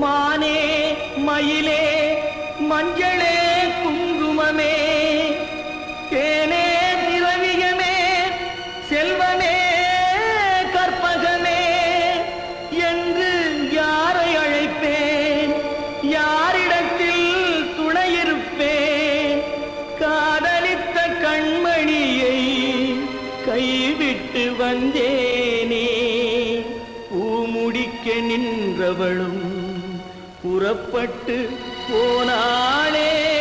மானே மயிலே மஞ்சளே குங்குமமே தேனே திரவியமே செல்வமே கற்பகமே என்று யாரை அழைப்பேன்? யாரிடத்தில் துணையிருப்பேன்? காதலித்த கண்மணியை கைவிட்டு வந்தேனே. பூமுடிக்க நின்றவளும் புறப்பட்டு போனாளே.